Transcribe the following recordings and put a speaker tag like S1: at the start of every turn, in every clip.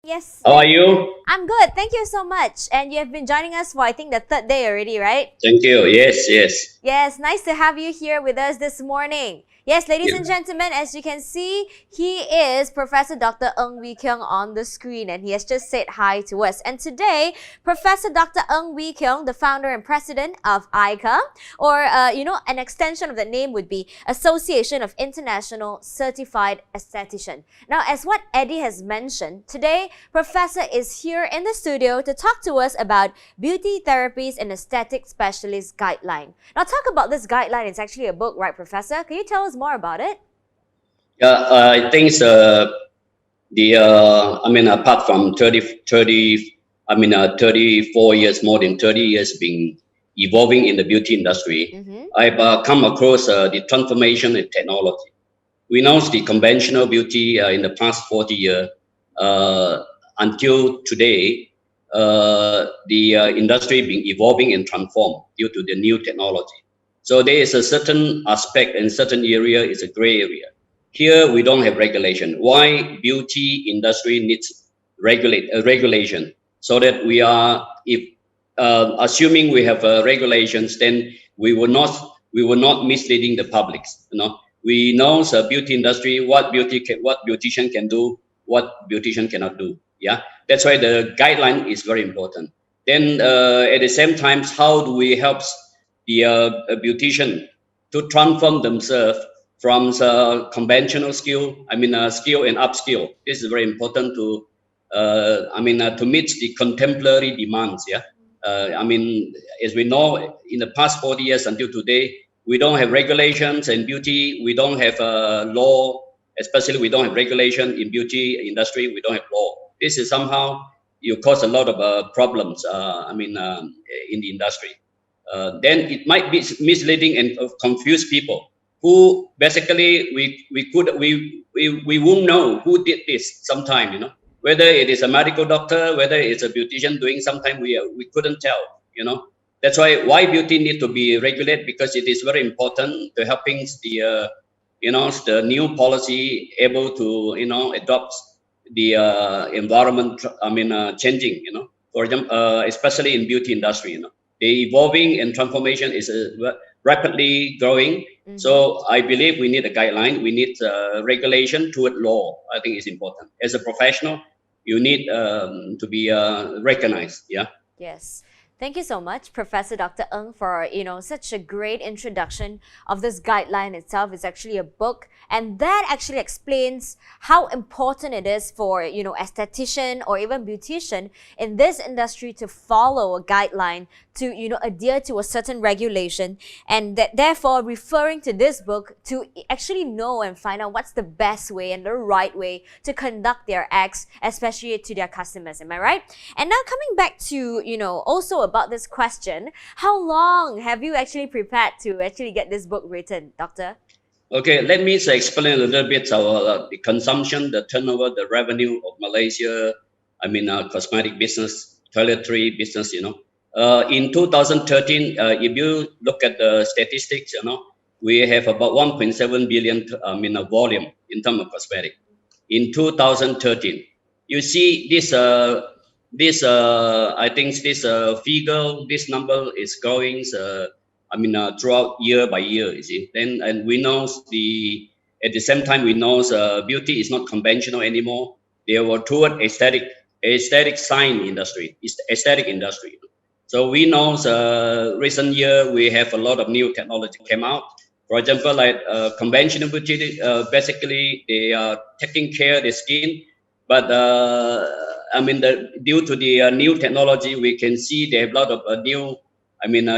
S1: Yes,
S2: How are you?
S1: I'm good. Thank you so much. And you have been joining us for, I think, the third day already, right?
S2: Thank you. Yes, yes.
S1: Yes, nice to have you here with us this morning. Yes, ladies
S2: Yeah.
S1: and gentlemen, as you can see, he is Professor Dr. Ng Wee Kiong on the screen, and he has just said hi to us. And today, Professor Dr. Ng Wee Kiong, the founder and president of AICA, or an extension of the name would be Association of International Certified Esthetician. Now, as what Eddie has mentioned, today Professor is here in the studio to talk to us about Beauty Therapies and Aesthetic Specialist Guideline. Now, talk about this guideline. It's actually a book, right, Professor? Can you tell us more about it?
S2: Yeah, I think apart from 34 years, more than 30 years being evolving in the beauty industry, I've come across the transformation in technology. We know the conventional beauty in the past 40 years until today, the industry being evolving and transformed due to the new technology. So there is a certain aspect and certain area is a gray area. Here we don't have regulation. Why beauty industry needs regulation so that we are, if assuming we have regulations, then we will not misleading the publics. We know the beauty industry what beautician can do, what beautician cannot do. Yeah, that's why the guideline is very important. Then at the same time, how do we help the beautician to transform themselves from the conventional skill, skill and upskill. This is very important to, to meet the contemporary demands. Yeah, as we know, in the past 40 years until today, we don't have regulations in beauty. We don't have law, especially we don't have regulation in beauty industry. We don't have law. This is somehow you cause a lot of problems. In the industry. Then it might be misleading and confuse people who basically we won't know who did this sometime, whether it is a medical doctor, whether it's a beautician doing sometime we couldn't tell. That's why beauty need to be regulated, because it is very important to helping the new policy able to adopt the environment changing, for example, especially in beauty industry. The evolving and transformation is rapidly growing. So I believe we need a guideline. We need regulation toward law. I think it's important. As a professional, you need to be recognized. Yeah.
S1: Yes. Thank you so much, Professor Dr. Ng, for such a great introduction of this guideline itself. It's actually a book, and that actually explains how important it is for esthetician or even beautician in this industry to follow a guideline, to adhere to a certain regulation, and that therefore referring to this book to actually know and find out what's the best way and the right way to conduct their acts, especially to their customers. Am I right? And now coming back to also about this question, how long have you actually prepared to actually get this book written, Doctor?
S2: Okay, let me explain a little bit the consumption, the turnover, the revenue of Malaysia. Cosmetic business, toiletry business. In 2013, if you look at the statistics, we have about 1.7 billion volume in terms of cosmetic. In 2013, you see this. I think this figure, this number is growing. Throughout year by year, you see. Then and we know at the same time we know beauty is not conventional anymore. They were toward aesthetic sign industry, aesthetic industry. So we know recent year we have a lot of new technology came out. For example, like conventional beauty, basically they are taking care of the skin, but due to the new technology, we can see they have a lot of new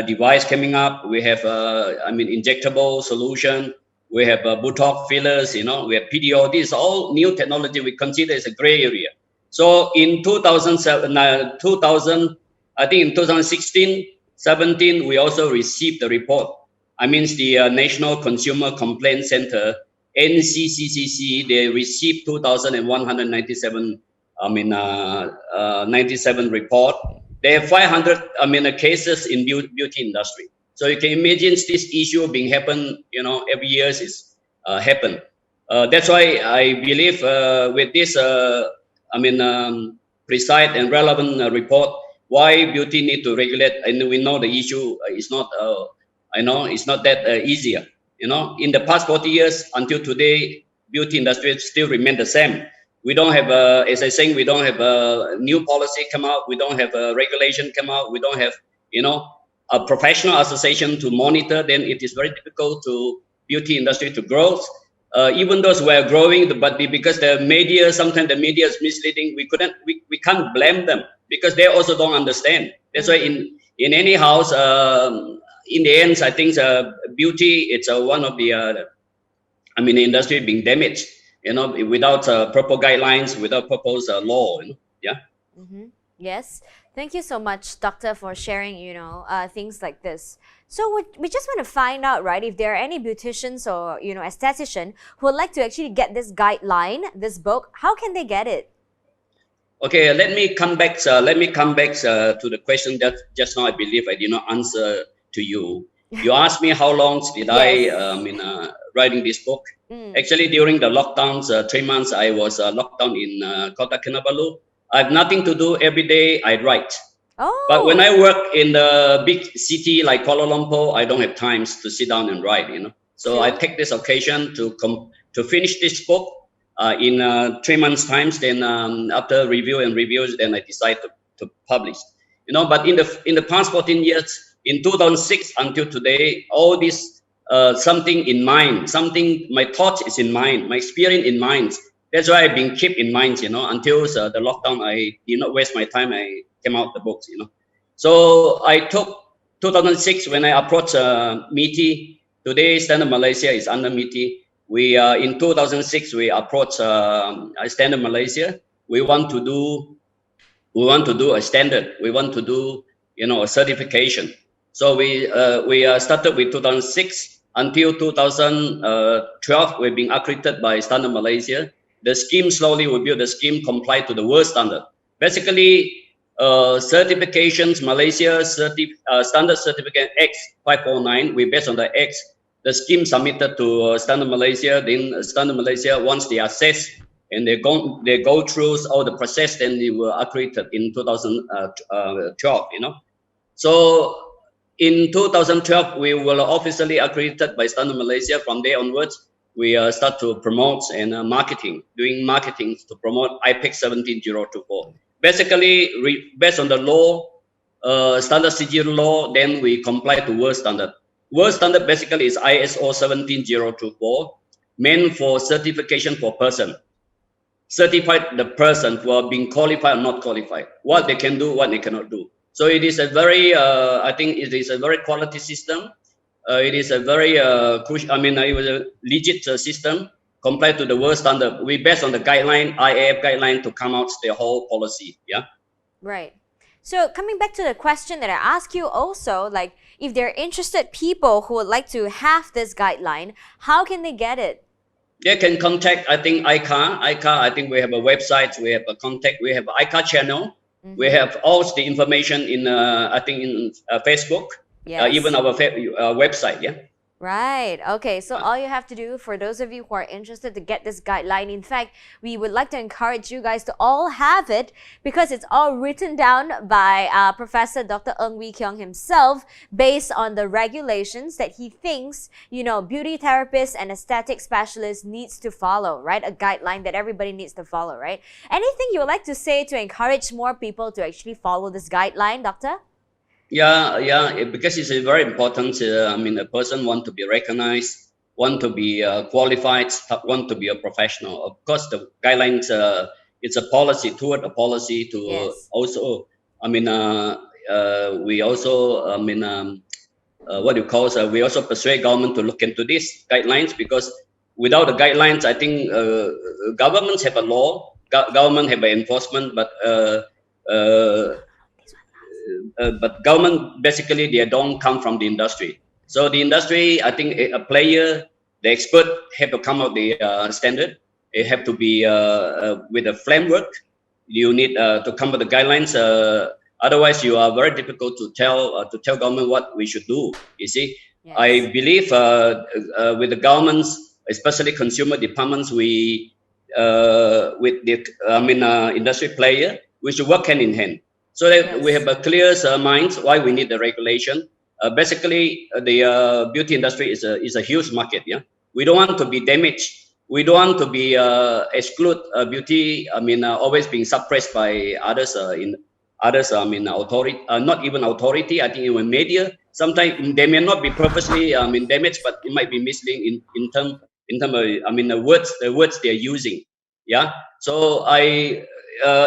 S2: device coming up. We have injectable solution. We have Botox fillers. We have PDO. This is all new technology we consider as a gray area. So in 2007, I think in 2016, 17, we also received the report. The National Consumer Complaint Center, NCCCC, they received 2,197 97 report. They have 500 cases in beauty industry. So you can imagine this issue being happen, every year is happen. That's why I believe with this precise and relevant report why beauty need to regulate. And we know the issue is not, it's not that easier. In the past 40 years until today, beauty industry still remain the same. We don't have, as I saying, we don't have a new policy come out. We don't have a regulation come out. We don't have, a professional association to monitor. Then it is very difficult to beauty industry to grow. Even those who are growing, but because the media, sometimes the media is misleading, we can't blame them because they also don't understand. That's why in any house, in the end, I think beauty, it's one of the, the industry being damaged, without proper guidelines, without proper law, yeah.
S1: Mm-hmm. Yes. Thank you so much, Doctor, for sharing, things like this. So we just want to find out, right, if there are any beauticians or, esthetician who would like to actually get this guideline, this book, how can they get it?
S2: Okay, let me come back to the question that just now I believe I did not answer to you. You asked me how long did
S1: Yes.
S2: I writing this book. Actually, during the lockdowns, 3 months, I was locked down in Kota Kinabalu. I have nothing to do. Every day I write.
S1: Oh.
S2: But when I work in the big city like Kuala Lumpur, I don't have time to sit down and write, So
S1: True.
S2: I take this occasion to finish this book in 3 months' time. Then after reviews, then I decide to publish. But in the past 14 years, in 2006 until today, all this something in mind, my thought is in mind, my experience in mind. That's why I've been kept in mind, until the lockdown. I did not waste my time. I came out the books, So I took 2006 when I approached MITI. Today, Standard Malaysia is under MITI. We in 2006 we approached Standard Malaysia. We want to do a standard. We want to do a certification. So we started with 2006 until 2012. We've been accredited by Standard Malaysia. The scheme slowly we build the scheme comply to the world standard. Basically, certifications, Malaysia standard certificate X549. We based on the X. The scheme submitted to Standard Malaysia. Then Standard Malaysia, once they assess and they go through all the process, then they were accredited in 2012. So in 2012, we were officially accredited by Standard Malaysia. From there onwards, we start to promote and doing marketing to promote IPEC 17024. Basically, based on the law, standard CG law, then we comply to world standard. World standard basically is ISO 17024, meant for certification for person. Certified the person who are being qualified or not qualified, what they can do, what they cannot do. So it is a very, I think it is a very quality system. It is a very crucial, it was a legit system compared to the world standard. We based on the guideline, IAF guideline to come out the whole policy, yeah?
S1: Right. So coming back to the question that I asked you also, like if they're interested people who would like to have this guideline, how can they get it?
S2: They can contact, I think, AICA. I think we have a website, we have a contact, we have an AICA channel. Mm-hmm. We have all the information in, I think, in Facebook, yes. Even our website, yeah.
S1: Right. Okay. So all you have to do, for those of you who are interested to get this guideline, in fact, we would like to encourage you guys to all have it because it's all written down by Professor Dr. Kiong himself based on the regulations that he thinks, beauty therapists and aesthetic specialists needs to follow, right? A guideline that everybody needs to follow, right? Anything you would like to say to encourage more people to actually follow this guideline, Doctor?
S2: Yeah, because it's very important. A person want to be recognized, want to be qualified, want to be a professional. Of course, the guidelines, it's a policy toward a policy to yes. Also, we also, we also persuade government to look into these guidelines because without the guidelines, I think governments have a law, government have an enforcement, but government basically they don't come from the industry. So the industry, I think a player, the expert have to come up the standard. It have to be with a framework. You need to come with the guidelines. Otherwise, you are very difficult to tell government what we should do. You see, yes. I believe with the governments, especially consumer departments, we with the industry player. We should work hand in hand so that we have a clear minds why we need the regulation. Basically, the beauty industry is a huge market. Yeah, we don't want to be damaged. We don't want to be exclude beauty. Always being suppressed by others in others. Authority, not even authority. I think even media. Sometimes they may not be purposely damaged, but it might be misleading in term of the words they're using. Yeah. So I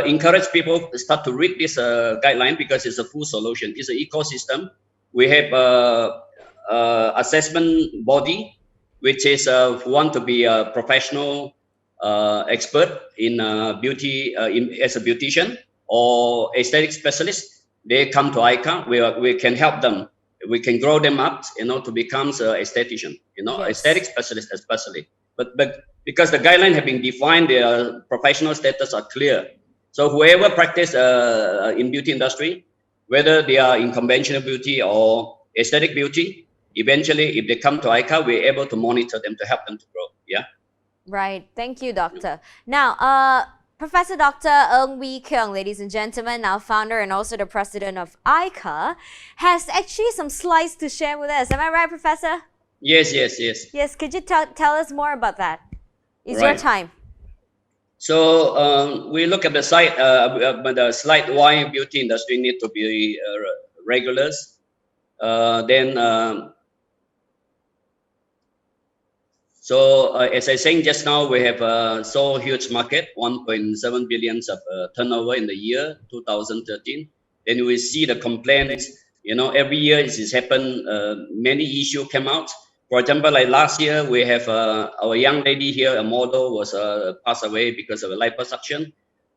S2: encourage people to start to read this guideline because it's a full solution. It's an ecosystem. We have assessment body, which is want to be a professional expert in beauty as a beautician or aesthetic specialist. They come to AICA. We can help them. We can grow them up, to become an esthetician, aesthetic specialist especially. But because the guidelines have been defined, their professional status are clear. So whoever practice in beauty industry, whether they are in conventional beauty or aesthetic beauty, eventually, if they come to AICA, we're able to monitor them to help them to grow. Yeah.
S1: Right. Thank you, Doctor. Now, Professor Dr. Ng Wee Kiong, ladies and gentlemen, now founder and also the president of AICA, has actually some slides to share with us. Am I right, Professor?
S2: Yes.
S1: Yes. Could you tell us more about that? It's your time.
S2: So we look at the slide why beauty industry need to be regulars. As I saying just now, we have so huge market, 1.7 billion of turnover in the year 2013. Then we see the complaints. Every year it has happened. Many issues came out. For example, like last year, we have our young lady here, a model, was passed away because of a liposuction.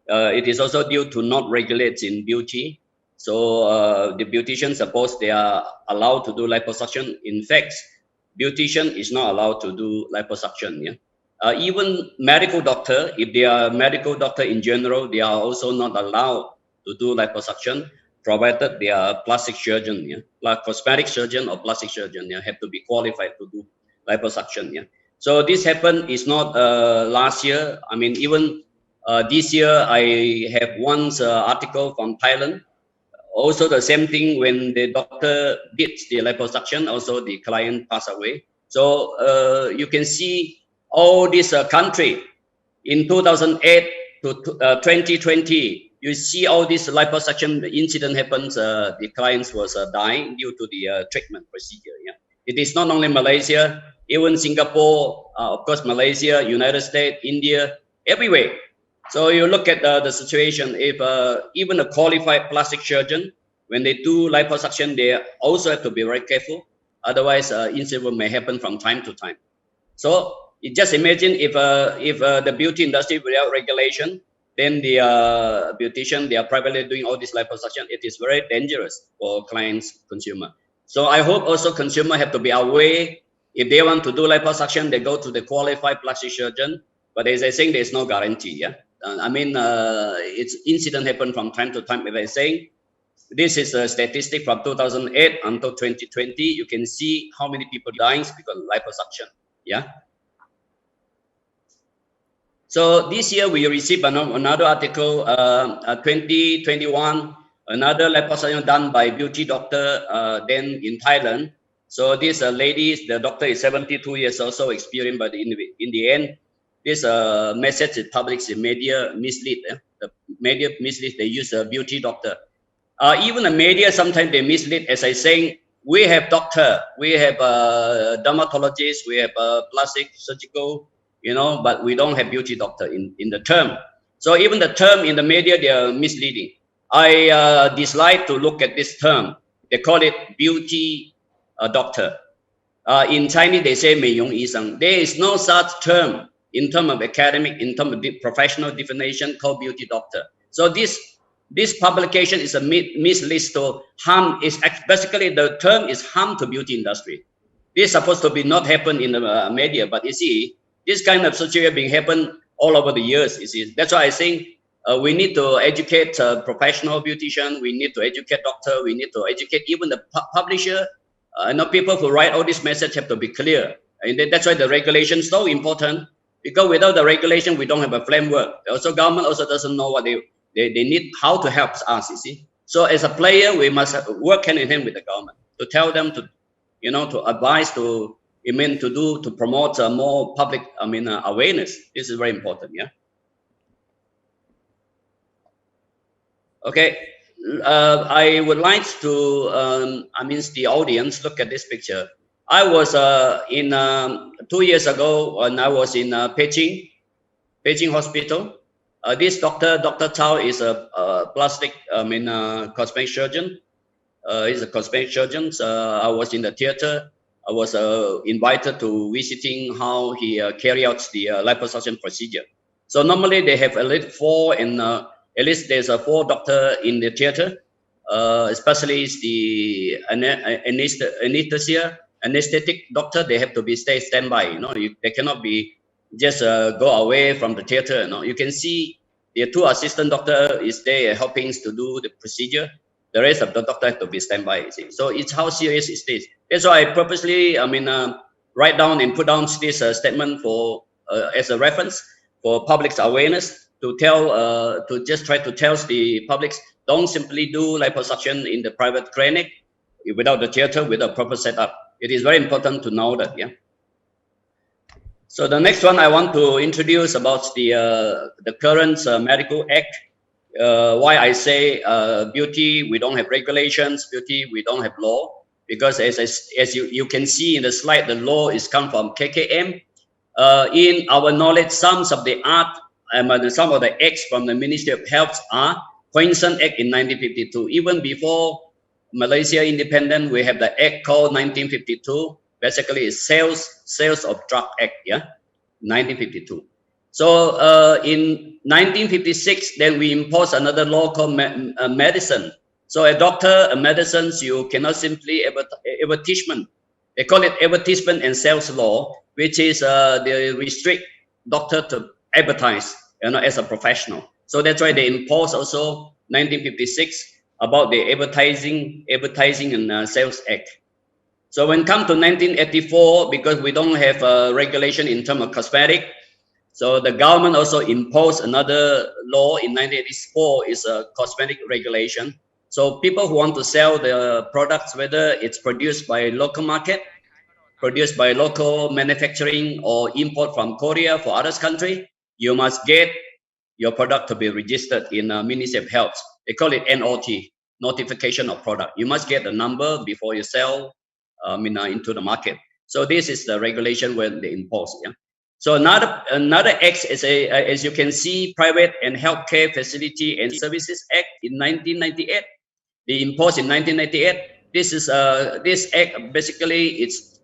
S2: It is also due to not regulate in beauty. So the beautician, suppose they are allowed to do liposuction. In fact, beautician is not allowed to do liposuction. Yeah. Even medical doctor, if they are medical doctor in general, they are also not allowed to do liposuction, provided they are plastic surgeon, like cosmetic surgeon or plastic surgeon, have to be qualified to do liposuction. Yeah. So this happened is not last year. Even this year, I have one article from Thailand. Also the same thing when the doctor did the liposuction, also the client passed away. So you can see all this country in 2008 to 2020, you see all this liposuction incident happens. The clients was dying due to the treatment procedure. Yeah, it is not only Malaysia, even Singapore, of course, Malaysia, United States, India, everywhere. So you look at the situation. If even a qualified plastic surgeon, when they do liposuction, they also have to be very careful. Otherwise, incident may happen from time to time. So you just imagine if the beauty industry without regulation, then the beautician, they are privately doing all this liposuction. It is very dangerous for clients, consumer. So I hope also consumer have to be aware. If they want to do liposuction, they go to the qualified plastic surgeon. But as I saying, there is no guarantee. Yeah. It's incident happen from time to time. As I say, this is a statistic from 2008 until 2020. You can see how many people dying because of liposuction. Yeah. So this year we received another article, 2021, another liposuction done by beauty doctor then in Thailand. So this lady, the doctor is 72 years also experienced, but in the end, this message is published in media mislead. The media mislead, they use a beauty doctor. Even the media, sometimes they mislead. As I saying, we have doctor, we have dermatologist, we have plastic surgical, but we don't have beauty doctor in the term. So even the term in the media, they are misleading. I dislike to look at this term. They call it beauty doctor. In Chinese, they say 美容医生. There is no such term in terms of academic, in terms of professional definition called beauty doctor. So this publication is a mislead to harm. Is basically the term is harm to beauty industry. This is supposed to be not happen in the media, but you see, this kind of situation being happen all over the years. You see, that's why I think we need to educate professional beautician. We need to educate doctor. We need to educate even the publisher. People who write all this message have to be clear, and that's why the regulation is so important. because without the regulation, we don't have a framework. Also, government also doesn't know what they need, how to help us, you see. So as a player, we must work hand in hand with the government to tell them to, to advise, to promote more public, awareness. This is very important, yeah. Okay, I would like to, the audience look at this picture. I was in 2 years ago when I was in Beijing Hospital. This Dr. Tao is a plastic, cosmetic surgeon. He's a cosmetic surgeon. I was in the theater. I was invited to visiting how he carry out the liposuction procedure. So normally they have at least 4, and at least there's a 4 doctor in the theater, especially the anesthetic doctor. They have to be standby. They cannot be just go away from the theater. You can see the 2 assistant doctor is there helping to do the procedure. The rest of the doctor have to be standby. You see. So it's how serious is this. That's why I purposely, write down and put down this statement for as a reference for public's awareness, to tell, to just try to tell the public, don't simply do liposuction in the private clinic without the theater, without proper setup. It is very important to know that, yeah. So the next one I want to introduce about the current medical act. Why I say beauty, we don't have regulations, beauty, we don't have law, because as you can see in the slide, the law is come from KKM. In our knowledge, some of the acts from the Ministry of Health are Queensland Act in 1952. Even before Malaysia independent, we have the act called 1952. Basically, it's Sales of Drug Act, yeah, 1952. So in 1956, then we imposed another law called medicine. So a doctor, a medicines, you cannot simply advertisement. They call it advertisement and sales law, which is they restrict doctor to advertise, as a professional. So that's why they imposed also 1956 about the advertising and sales act. So when come to 1984, because we don't have a regulation in terms of cosmetic, so the government also imposed another law in 1984, is a cosmetic regulation. So people who want to sell the products, whether it's produced by local market, produced by local manufacturing, or import from Korea for other country, you must get your product to be registered in Ministry of Health. They call it NOT, notification of product. You must get a number before you sell into the market. So this is the regulation when they impose. Yeah. So another act is as you can see, Private and Healthcare Facility and Services Act in 1998. They imposed in 1998. This is this act basically it's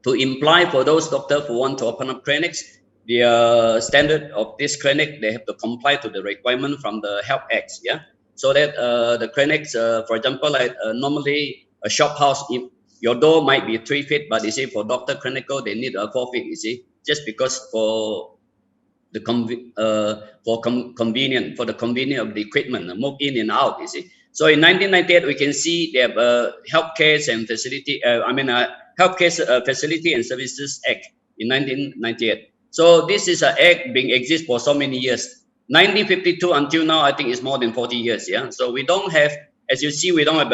S2: to imply for those doctors who want to open up clinics, the standard of this clinic, they have to comply to the requirement from the Health Acts. Yeah. So that the clinics, for example, like normally a shop house, your door might be 3 feet, but you see for doctor clinical, they need 4 feet, you see, just because for the convenience of the equipment, move in and out, you see. So in 1998, we can see they have Healthcare and Facility, Healthcare Facility and Services Act in 1998. So this is an act being exist for so many years. 1952 until now, I think it's more than 40 years. Yeah. So we don't have, as you see, we don't have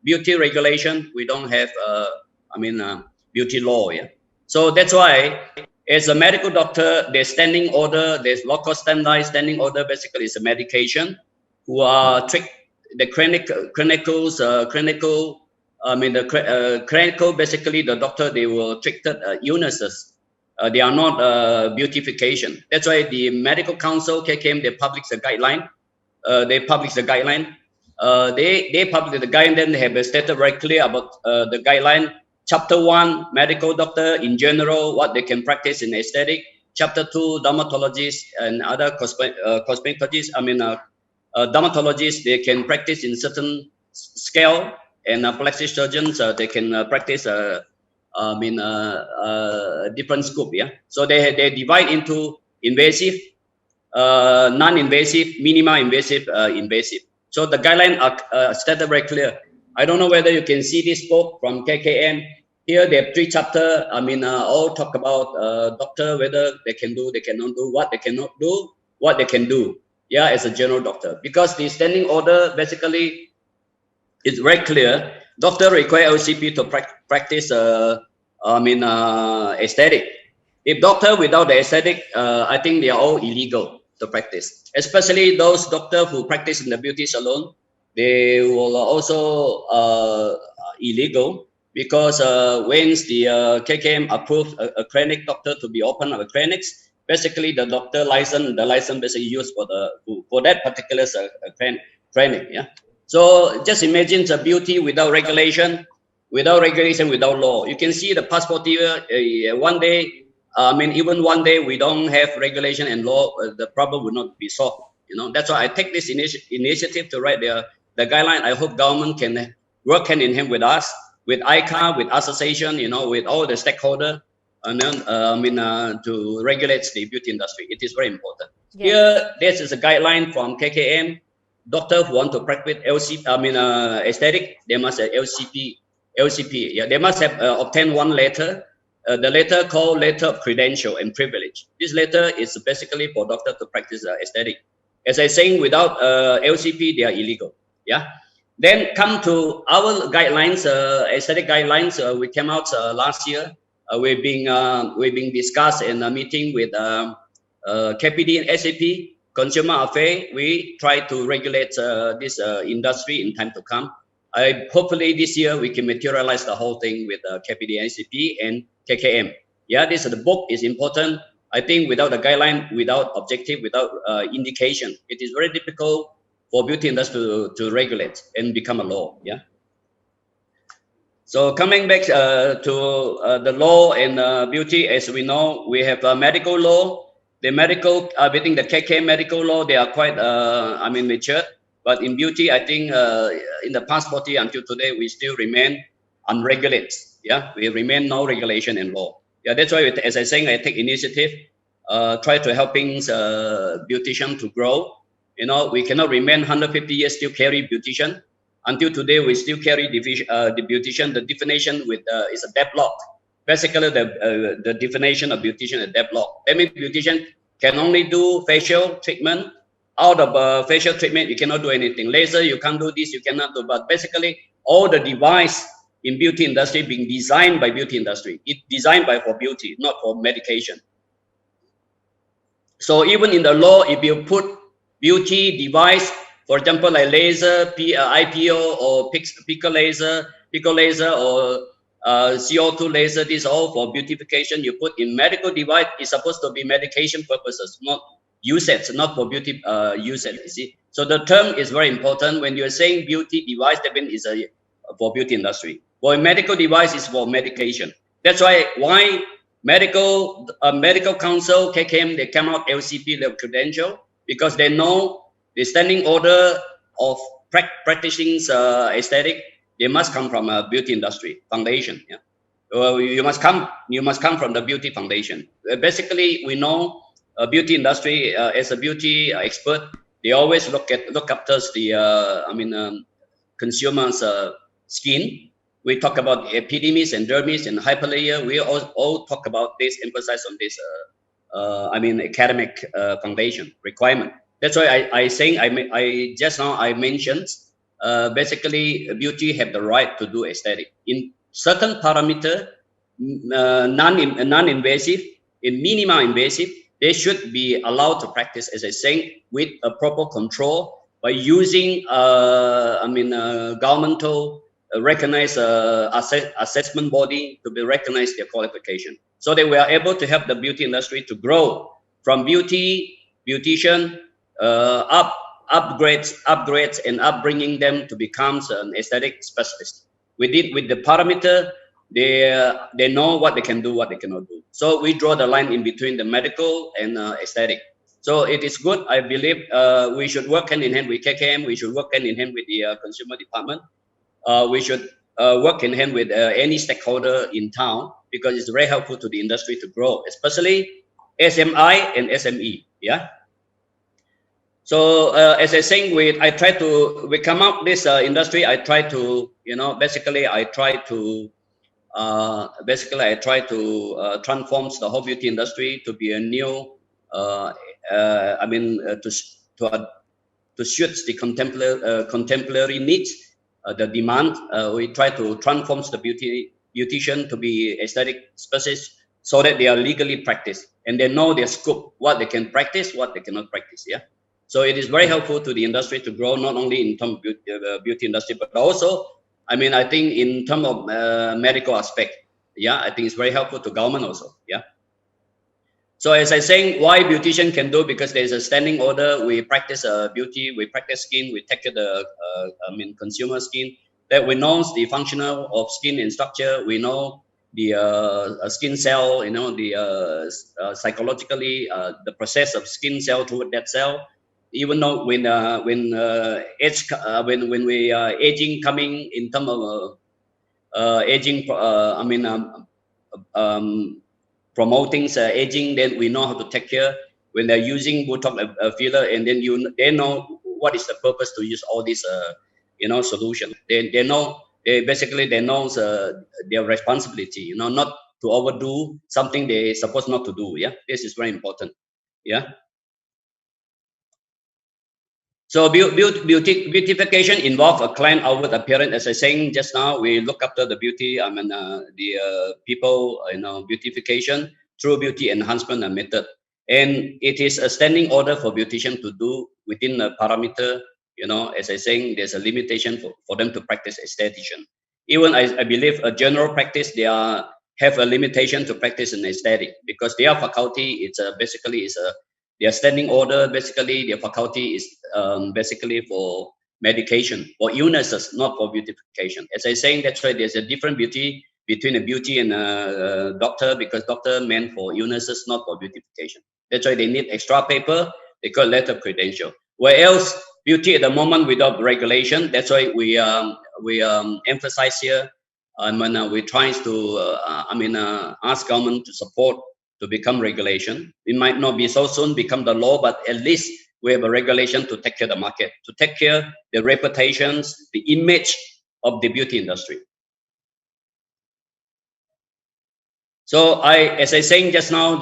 S2: beauty regulation. We don't have beauty law. Yeah. So that's why, as a medical doctor, there's standing order. There's local standardized standing order. Basically, it's a medication who are the clinical. Basically, the doctor, they will treat illnesses. They are not beautification. That's why the Medical Council, KKM, they publish a guideline. They publish the guideline. They publish the guideline. They have stated very clear about the guideline. Chapter 1, medical doctor in general, what they can practice in aesthetic. Chapter 2, dermatologists and other cosmetologists. Dermatologists, they can practice in certain scale, and plastic surgeons, they can practice different scope. Yeah. So they divide into invasive, non-invasive, minimal invasive, invasive. So the guidelines are stated very clear. I don't know whether you can see this book from KKM. Here they have 3 chapters. I mean, all talk about doctor, whether they can do, they cannot do, what they cannot do, what they can do. Yeah, as a general doctor, because the standing order basically is very clear. Doctor require LCP to practice. Aesthetic. If doctor without the aesthetic, I think they are all illegal to practice. Especially those doctors who practice in the beauty salon, they will also illegal, because once the KKM approved a clinic doctor to be open at clinics, basically the doctor license, basically used for that particular clinic. Yeah. So just imagine the beauty without regulation, without law. You can see the passport here. One day, even one day we don't have regulation and law, the problem will not be solved. That's why I take this initiative to write the guideline. I hope government can work hand in hand with us, with AICA, with association, with all the stakeholders, and then to regulate the beauty industry. It is very important.
S1: Yes.
S2: Here, this is a guideline from KKM. Doctor who want to practice aesthetic, they must have LCP. Yeah, they must have obtained one letter. The letter called letter of credential and privilege. This letter is basically for doctor to practice aesthetic. As I saying, without LCP, they are illegal. Yeah. Then come to our guidelines, aesthetic guidelines. We came out last year. We've been discussed in a meeting with KPD and SAP. Consumer Affairs, we try to regulate this industry in time to come. Hopefully this year we can materialize the whole thing with KPD, ICP, and KKM. Yeah, the book is important. I think without the guideline, without objective, without indication, it is very difficult for beauty industry to regulate and become a law. Yeah. So coming back to the law and beauty, as we know, we have a medical law. The medical, within the KK medical law, they are quite, mature. But in beauty, I think in the past 40 until today, we still remain unregulated. Yeah, we remain no regulation in law. Yeah, that's why, as I saying, I take initiative, try to helping beautician to grow. We cannot remain 150 years still carry beautician. Until today, we still carry the beautician. The definition with is a deadlock. Basically, the definition of beautician is deadlock. That means beautician can only do facial treatment. Out of facial treatment, you cannot do anything. Laser, you can't do this, you cannot do. But basically, all the device in beauty industry being designed by beauty industry. It's designed for beauty, not for medication. So even in the law, if you put beauty device, for example, like laser, IPO, or pico laser, or CO2 laser, this is all for beautification. You put in medical device, it's supposed to be medication purposes, not usage, not for beauty usage. You see, so the term is very important. When you're saying beauty device, that means is for beauty industry. For a medical device is for medication. That's why medical council KKM, they come out LCP level credential, because they know the standing order of practicing aesthetic. They must come from a beauty industry foundation. Yeah, you must come from the beauty foundation. Basically, we know beauty industry as a beauty expert. They always look after the consumers' skin. We talk about epidermis and dermis and hyperlayer. We all talk about this, emphasize on this. Academic foundation requirement. That's why I just now mentioned. Basically, beauty have the right to do aesthetic in certain parameter, non-invasive, in minimal invasive. They should be allowed to practice, as I say, with a proper control by using governmental recognized assessment body to be recognized their qualification, so that we are able to help the beauty industry to grow from beautician upgrades and upbringing them to become an aesthetic specialist. With the parameter, they know what they can do, what they cannot do. So we draw the line in between the medical and aesthetic. So it is good. I believe we should work hand in hand with KKM. We should work hand in hand with the consumer department. We should work in hand with any stakeholder in town, because it's very helpful to the industry to grow, especially SMI and SME. Yeah. So as I saying, we come up this industry. I try to, basically I try to basically I try to transform the whole beauty industry to be a new, to suit the contemporary needs, the demand. We try to transform the beautician to be aesthetic specialists so that they are legally practiced and they know their scope, what they can practice, what they cannot practice. Yeah. So it is very helpful to the industry to grow, not only in terms of beauty industry, but also, I mean, I think in terms of medical aspect. Yeah, I think it's very helpful to government also. Yeah. So as I saying, why beautician can do, because there is a standing order. We practice beauty, we practice skin, we take care the consumer skin. That we know the functional of skin and structure. We know the skin cell. You know the psychologically the process of skin cell toward that cell. Even though when age when we aging coming in terms of aging, promoting aging, then we know how to take care when they're using Botox filler, and then they know what is the purpose to use all these solution. They know they know their responsibility, not to overdo something they supposed not to do. Yeah, this is very important. Yeah. So beautification involves a client outward appearance. As I saying just now, we look after the beauty. People, beautification through beauty enhancement method, and it is a standing order for beautician to do within the parameter. As I saying, there's a limitation for them to practice esthetician. Even I believe a general practice, they have a limitation to practice an aesthetic because their faculty basically is a their standing order. Basically their faculty is basically for medication, for illnesses, not for beautification. As I saying, that's why there's a different beauty between a beauty and a doctor, because doctor meant for illnesses, not for beautification. That's why they need extra paper, they call letter of credential. Where else beauty at the moment without regulation. That's why we emphasize here. We're trying to ask government to support to become regulation. It might not be so soon become the law, but at least we have a regulation to take care of the market, to take care the reputations, the image of the beauty industry. So as I saying just now,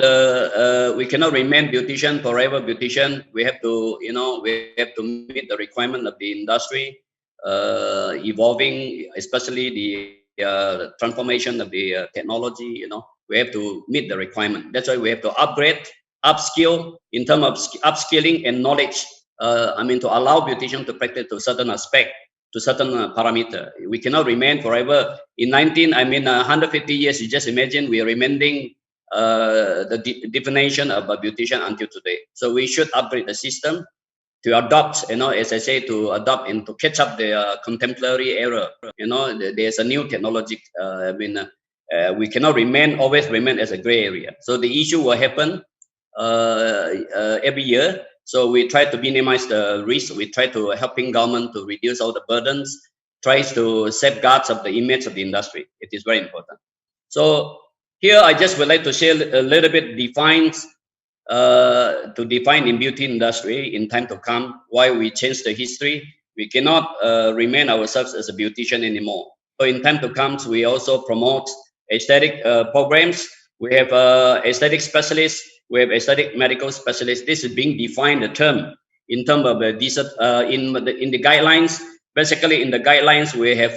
S2: we cannot remain beautician forever. Beautician, we have to, we have to meet the requirement of the industry, evolving, especially the transformation of the technology. We have to meet the requirement. That's why we have to upgrade, upskill in terms of upskilling and knowledge. To allow beautician to practice to certain aspect, to certain parameter. We cannot remain forever. In 150 years, you just imagine we are remaining the definition of a beautician until today. So we should upgrade the system to adopt, as I say, to adopt and to catch up the contemporary era. There's a new technology. We cannot always remain as a gray area. So the issue will happen every year. So we try to minimize the risk. We try to helping government to reduce all the burdens, tries to safeguard of the image of the industry. It is very important. So here I just would like to share a little bit to define in beauty industry in time to come why we change the history. We cannot remain ourselves as a beautician anymore. So in time to come, we also promote aesthetic programs. We have aesthetic specialists. We have aesthetic medical specialists. This is being defined the term in terms of in the guidelines. Basically, in the guidelines, we have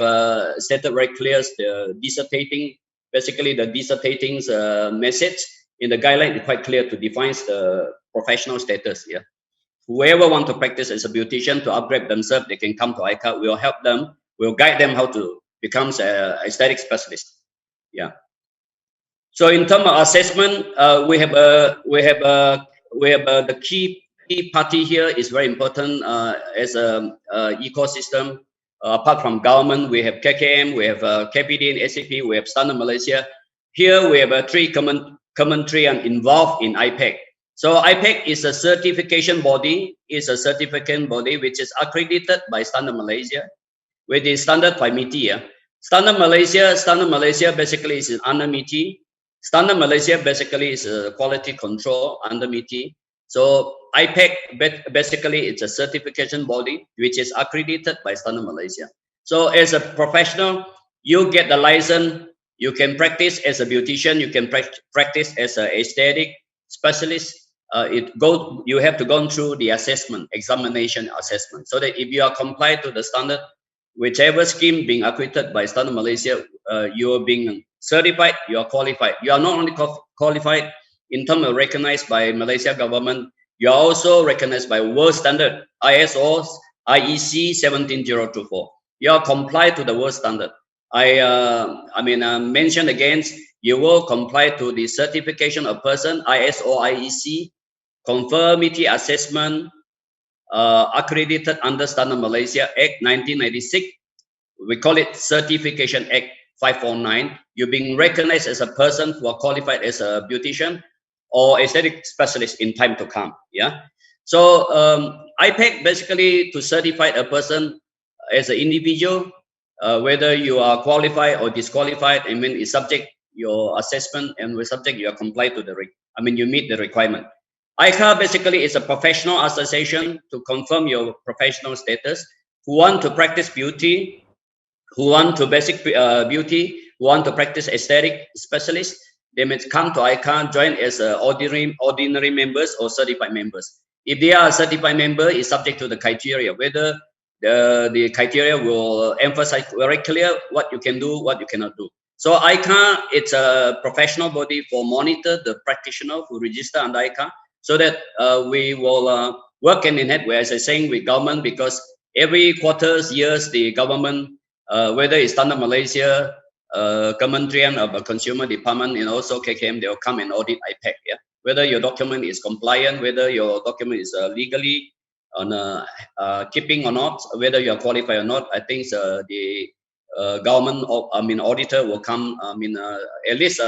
S2: stated very clear the dissertating. Basically, the dissertating message in the guideline is quite clear to define the professional status. Yeah, whoever want to practice as a beautician to upgrade themselves, they can come to AICA. We'll help them. We'll guide them how to become an aesthetic specialist. Yeah. So in terms of assessment, we have the key party here is very important as a ecosystem. Apart from government, we have KKM, we have KPD and SAP, we have Standard Malaysia. Here we have three commentary and involved in IPAC. So IPAC is a certification body, which is accredited by Standard Malaysia, with the standard by MITI. Standard Malaysia basically is under MITI. Standard Malaysia basically is a quality control under MITI. So IPAC basically it's a certification body which is accredited by Standard Malaysia. So as a professional, you get the license You can practice as a beautician. You can practice as an aesthetic specialist. You have to go through the examination assessment, so that if you are compliant to the standard, whichever scheme being accredited by Standard Malaysia, you are being certified, you are qualified. You are not only qualified in terms of recognized by Malaysia government, you are also recognized by world standard, ISO, IEC 17024. You are compliant to the world standard. Mentioned again, you will comply to the certification of person, ISO, IEC, conformity assessment, accredited under Standard Malaysia Act 1996. We call it Certification Act 549. You're being recognized as a person who are qualified as a beautician or aesthetic specialist in time to come. Yeah. So IPAC basically to certify a person as an individual, whether you are qualified or disqualified. I mean, it's subject your assessment, and we subject you are compliant to the you meet the requirement. AICA basically is a professional association to confirm your professional status. Who want to practice beauty, who want to basic beauty, who want to practice aesthetic specialist, they may come to AICA, join as ordinary members or certified members. If they are a certified member, it's subject to the criteria, whether the criteria will emphasize very clear what you can do, what you cannot do. So AICA, it's a professional body for monitor the practitioner who register under AICA, so that we will work hand in hand, as I saying, with government, because every quarters, years, the government, whether it's Standard Malaysia, Kementerian of Consumer Department, and also KKM, they will come and audit IPAC. Yeah, whether your document is compliant, whether your document is legally on keeping or not, whether you are qualified or not. I think the government auditor will come. At least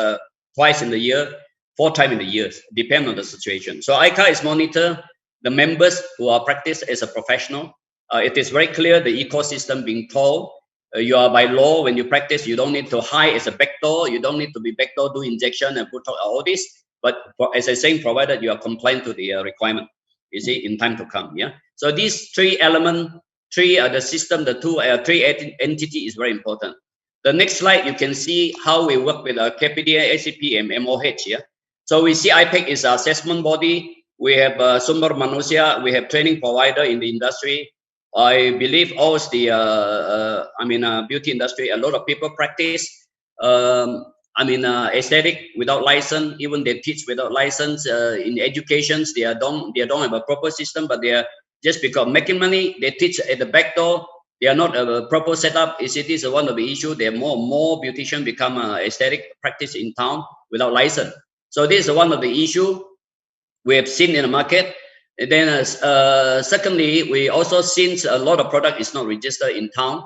S2: twice in the year, 4 times in the year, depend on the situation. So AICA is monitor the members who are practiced as a professional. It is very clear the ecosystem being told. You are by law, when you practice, you don't need to hide as a backdoor. You don't need to be backdoor, do injection and put out all this. But as I saying, provided you are compliant to the requirement, you see, in time to come. Yeah. So these 3 elements, the system, the 3 entity is very important. The next slide, you can see how we work with KPDA, ACP, and MOH. Yeah. So we see IPAC is an assessment body. We have Sumber Manusia. We have training provider in the industry. I believe also the beauty industry, a lot of people practice aesthetic without license. Even they teach without license. In educations, they don't have a proper system, but they are just because making money, they teach at the back door. They are not a proper setup. It is one of the issues. There are more beauticians become aesthetic practice in town without license. So this is one of the issues we have seen in the market. And then secondly, we also seen a lot of product is not registered in town,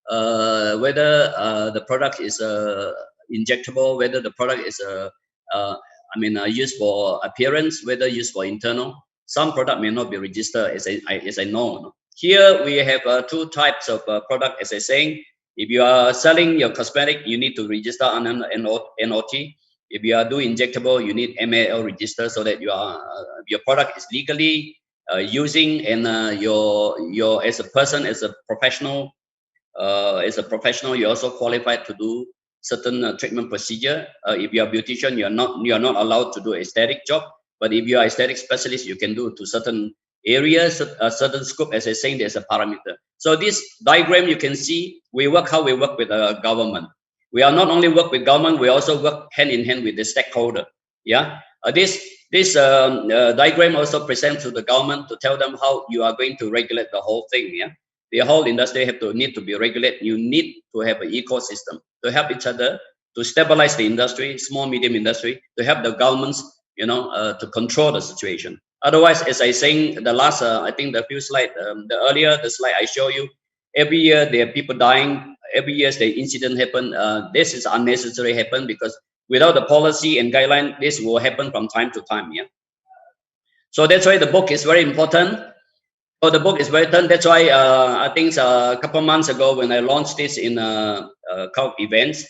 S2: whether the product is injectable, whether the product is used for appearance, whether used for internal. Some product may not be registered, as I know. Here we have 2 types of product, as I saying. If you are selling your cosmetic, you need to register on an NOT. If you are doing injectable, you need MAL register, so that your product is legally using, and your as a person, as a professional, you're also qualified to do certain treatment procedure. If you are a beautician, you are not allowed to do aesthetic job. But if you are aesthetic specialist, you can do to certain areas, a certain scope. As I saying, there's a parameter. So this diagram, you can see how we work with the government. We are not only work with government, we also work hand in hand with the stakeholder. Yeah, this diagram also presents to the government to tell them how you are going to regulate the whole thing. Yeah, the whole industry need to be regulated. You need to have an ecosystem to help each other, to stabilize the industry, small medium industry, to help the governments, to control the situation. Otherwise, as I saying, the last I think the few slide, the slide I show you, every year there are people dying. Every year the incident happen. This is unnecessary happen, because without the policy and guideline, this will happen from time to time. Yeah. So that's why the book is very important. So the book is very important. That's why I think a couple months ago when I launched this in COUT events,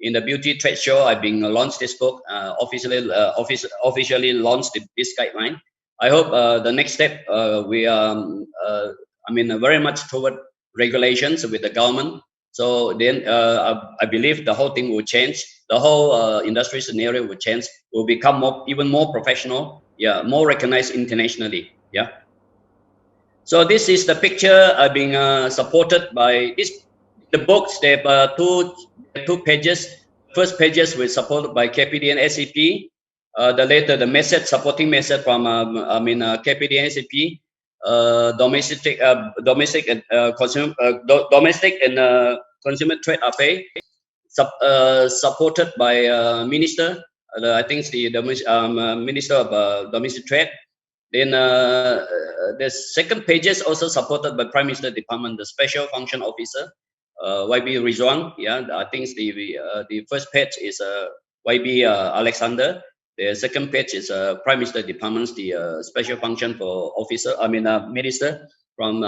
S2: in the beauty trade show, I've been launched this book, officially launched this guideline. I hope the next step we are very much toward regulations with the government. So then I believe the whole thing will change. the whole industry scenario will change, will become even more professional, yeah, more recognized internationally, yeah. So this is the picture being supported by this. The books, they have two pages. First pages were supported by KPD and SAP. The later, the message, supporting message from KPD and SAP, domestic and consumer, domestic and consumer trade affairs, supported by minister. I think it's the minister of domestic trade. Then the second page is also supported by Prime Minister Department, the Special Function Officer, YB Rizwan. Yeah, I think the first page is YB Alexander. The second page is Prime Minister Department's the Special Function for Officer. Minister from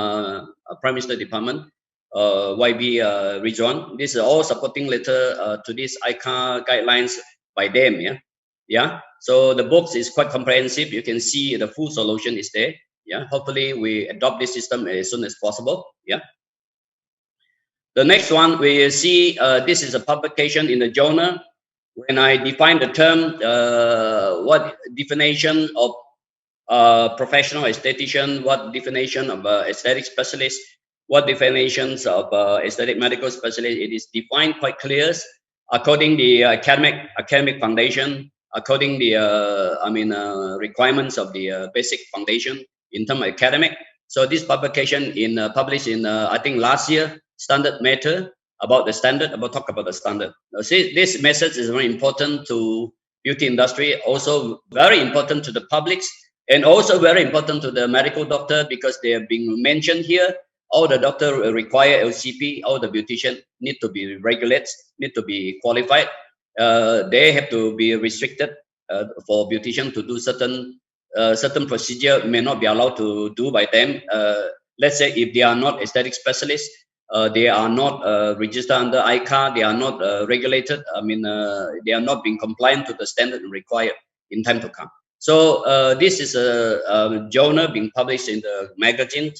S2: Prime Minister Department, YB Rizwan. This is all supporting letter to this AICA guidelines by them. Yeah, yeah. So the books is quite comprehensive. You can see the full solution is there. Yeah, hopefully we adopt this system as soon as possible. Yeah. The next one we see this is a publication in the journal. When I define the term, what definition of professional esthetician, what definition of aesthetic specialist, what definitions of aesthetic medical specialist, it is defined quite clear according the academic foundation, according the requirements of the basic foundation in terms of academic. So this publication published in I think last year, Standard Matter, about the standard, talk about the standard. Now, see, this message is very important to beauty industry, also very important to the publics, and also very important to the medical doctor, because they have been mentioned here. All the doctor require LCP, all the beautician need to be regulated, need to be qualified. They have to be restricted for beautician to do certain procedure may not be allowed to do by them. Let's say if they are not aesthetic specialists, they are not registered under AICA, they are not regulated. They are not being compliant to the standard required in time to come. So this is a journal being published in the magazine,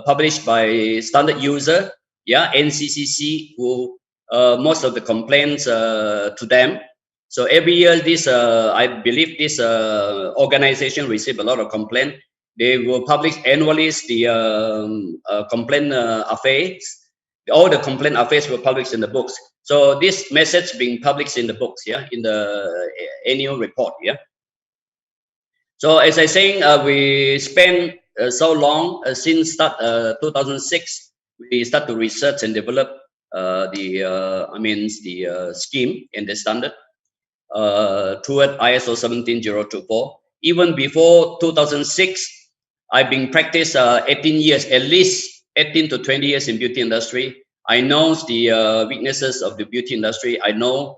S2: published by standard user, yeah, NCCC, who most of the complaints to them. So every year, this I believe this organization receive a lot of complaint. They will publish annually the complaint affairs. All the complaint affairs were published in the books. So this message being published in the books, yeah, in the annual report, yeah. So as I saying, we spent so long since start 2006. We start to research and develop the scheme and the standard toward ISO 17024. Even before 2006, I've been practiced 18 years, at least 18 to 20 years in beauty industry. I know the weaknesses of the beauty industry. I know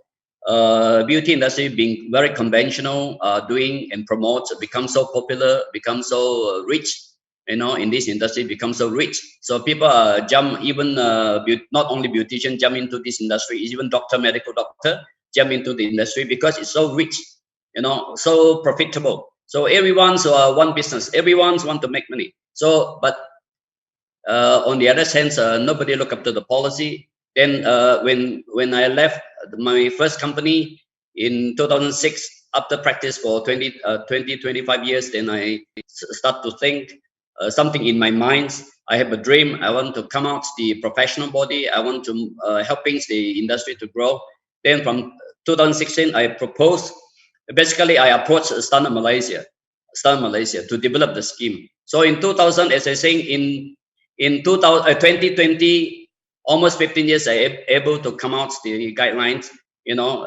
S2: beauty industry being very conventional, doing and promotes, become so popular, become so rich. You know, in this industry, become so rich. So people jump, even not only beautician jump into this industry, even doctor, medical doctor jump into the industry because it's so rich, you know, so profitable. So everyone's one business, everyone's want to make money. So, but on the other hand, nobody look up to the policy. Then when I left my first company in 2006, after practice for 25 years, then I start to think something in my mind. I have a dream. I want to come out the professional body. I want to helping the industry to grow. Then from 2016, I proposed. Basically, I approached Standard Malaysia to develop the scheme. So in 2000, as I saying, in 2020, almost 15 years, I able to come out the guidelines. You know,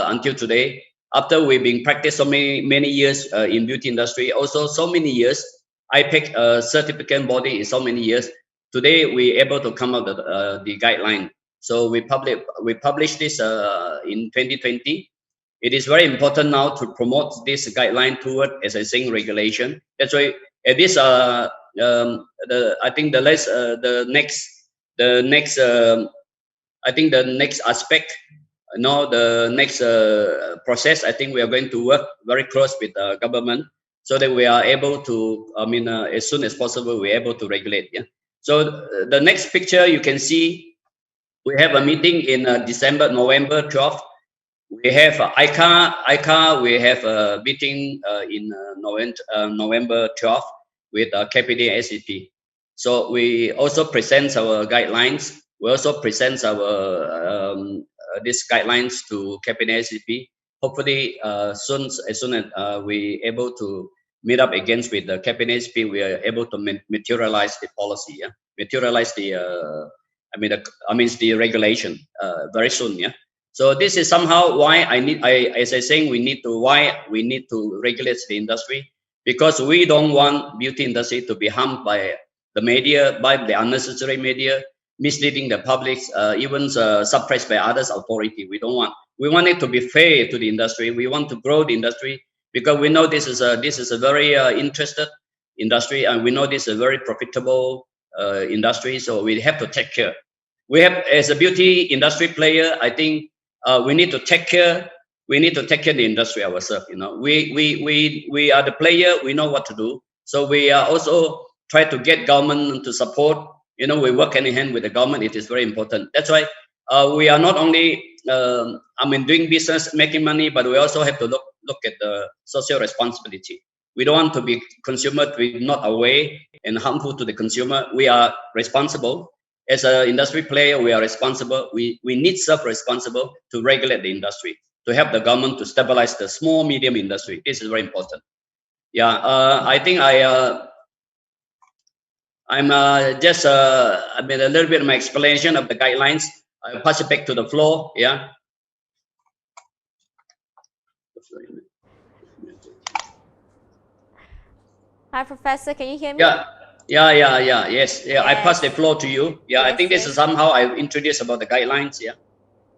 S2: until today, after we've been practiced so many years in beauty industry, also so many years. I picked a certificate body in so many years. Today, we're able to come out the guideline. So we published this in 2020. It is very important now to promote this guideline toward, as I saying, regulation. That's why at this I think the next aspect, the next process, I think we are going to work very close with the government so that we are able to, as soon as possible, we're able to regulate. Yeah. So the next picture you can see, we have a meeting in November 12th. We have AICA. We have a meeting in November 12th with KPD SCP. So we also present our guidelines. We also present our these guidelines to KPD SCP. Hopefully, as soon as we able to meet up against with the KPD SCP, we are able to materialize the policy. Yeah, materialize the the regulation very soon. Yeah. So this is somehow why as I saying, we need to regulate the industry, because we don't want beauty industry to be harmed by the media, by the unnecessary media, misleading the public, even suppressed by others authority. We don't want. We want it to be fair to the industry. We want to grow the industry, because we know this is a very interested industry, and we know this is a very profitable industry. So we have to take care. We have, as a beauty industry player, I think we need to take care. We need to take care of the industry ourselves. You know, we are the player. We know what to do. So we are also try to get government to support. You know, we work hand in hand with the government. It is very important. That's why we are not only doing business, making money, but we also have to look at the social responsibility. We don't want to be consumer to be not aware and harmful to the consumer. We are responsible. As an industry player, we are responsible. We need self-responsible to regulate the industry, to help the government to stabilize the small, medium industry. This is very important. Yeah, I think I'm just a little bit of my explanation of the guidelines. I'll pass it back to the floor. Yeah.
S1: Hi, Professor. Can you hear me?
S2: Yeah. Yes. Yeah. I pass the floor to you. Yeah.
S1: Yes,
S2: I think this is somehow I introduced about the guidelines. Yeah.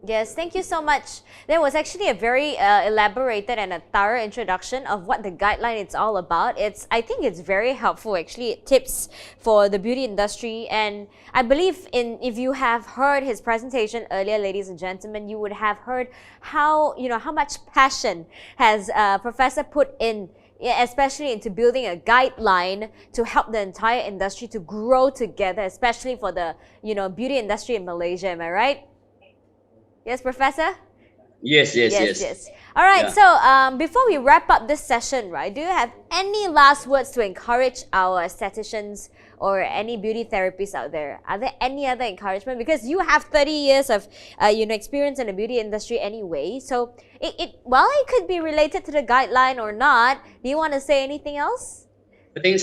S1: Yes, thank you so much. That was actually a very elaborated and a thorough introduction of what the guideline is all about. I think it's very helpful, actually, tips for the beauty industry. And I believe if you have heard his presentation earlier, ladies and gentlemen, you would have heard how much passion has Professor put in, especially into building a guideline to help the entire industry to grow together, especially for the beauty industry in Malaysia. Am I right? Yes, Professor?
S2: Yes.
S1: All right,
S2: Yeah.
S1: so before we wrap up this session, right, do you have any last words to encourage our aestheticians or any beauty therapists out there? Are there any other encouragement? Because you have 30 years of experience in the beauty industry anyway, so while it could be related to the guideline or not, do you want to say anything else?
S2: I think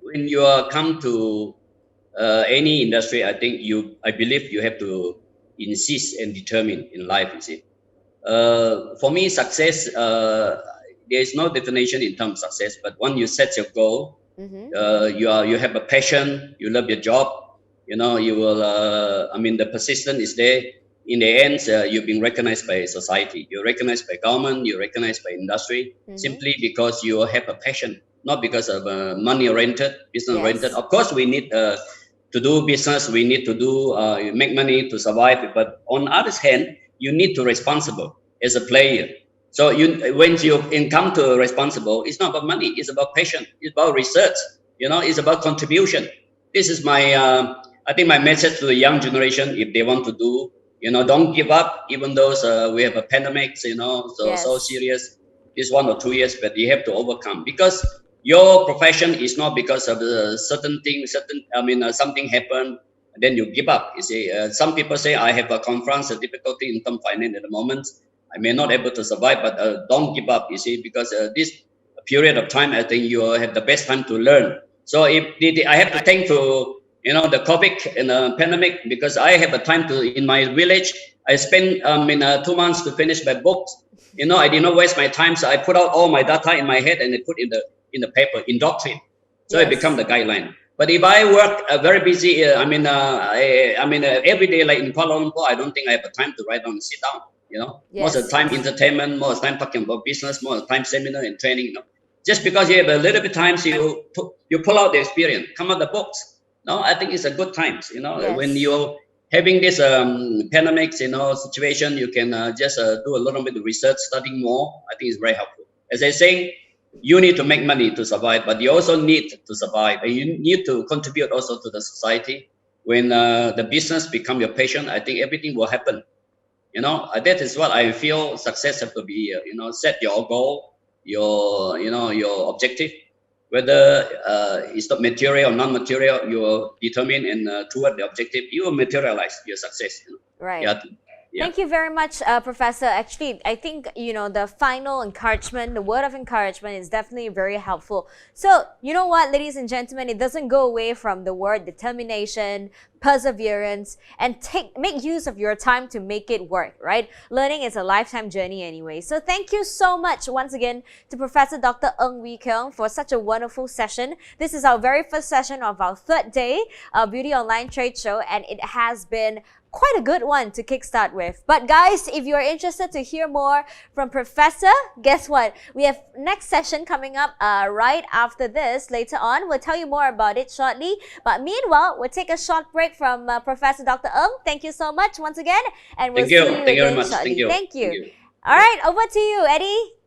S2: when you come to any industry, I believe you have to insist and determine in life. You see, for me, success. There is no definition in terms of success, but when you set your goal, you have a passion, you love your job. You will. The persistence is there. In the end, you've been recognized by society. You're recognized by government. You're recognized by industry, simply because you have a passion, not because of money-oriented, business-oriented. Of course, we need to do business. We need to make money to survive. But on the other hand, you need to be responsible as a player. So when you come to responsible, it's not about money. It's about passion. It's about research. It's about contribution. This is my, I think, my message to the young generation. If they want to do, don't give up. Even though we have a pandemic, so serious, this 1 or 2 years, but you have to overcome, because your profession is not because of certain things. Something happened, then you give up. You see, some people say, I have a difficulty in terms of finance at the moment. I may not able to survive, but don't give up. You see, because this period of time, I think you have the best time to learn. So I have to thank to the COVID and the pandemic, because I have a time to in my village. I spent 2 months to finish my books. I did not waste my time, so I put out all my data in my head and I put in the paper, in doctrine. So it become the guideline. But if I work very busy, every day, like in Kuala Lumpur, I don't think I have the time to write down and sit down. Most of the time entertainment, most of the time talking about business, most of the time seminar and training. Just because you have a little bit of time, so you pull out the experience, come out the books. I think it's a good times. When you're having this pandemic, situation, you can just do a little bit of research, studying more. I think it's very helpful. As I say, you need to make money to survive, but you also need to survive, and you need to contribute also to the society. When the business become your passion, I think everything will happen. That is what I feel success have to be. Set your goal, your objective, whether it's not material or non-material, you determine and toward the objective, you will materialize your success.
S1: Right.
S2: Yeah. Yeah.
S1: Thank you very much, Professor. Actually, I think, the final encouragement, the word of encouragement is definitely very helpful. So, you know what, ladies and gentlemen, it doesn't go away from the word determination, perseverance, and make use of your time to make it work, right? Learning is a lifetime journey anyway. So thank you so much once again to Professor Dr. Ng Wee Kiong for such a wonderful session. This is our very first session of our third day, Beauty Online Trade Show, and it has been quite a good one to kickstart with. But guys, if you're interested to hear more from Professor, guess what? We have next session coming up right after this later on. We'll tell you more about it shortly. But meanwhile, we'll take a short break from Professor Dr. Ng. Thank you so much once again. And we'll see you
S2: Thank you very
S1: again
S2: much.
S1: shortly.
S2: Thank you.
S1: All right, over to you, Eddie.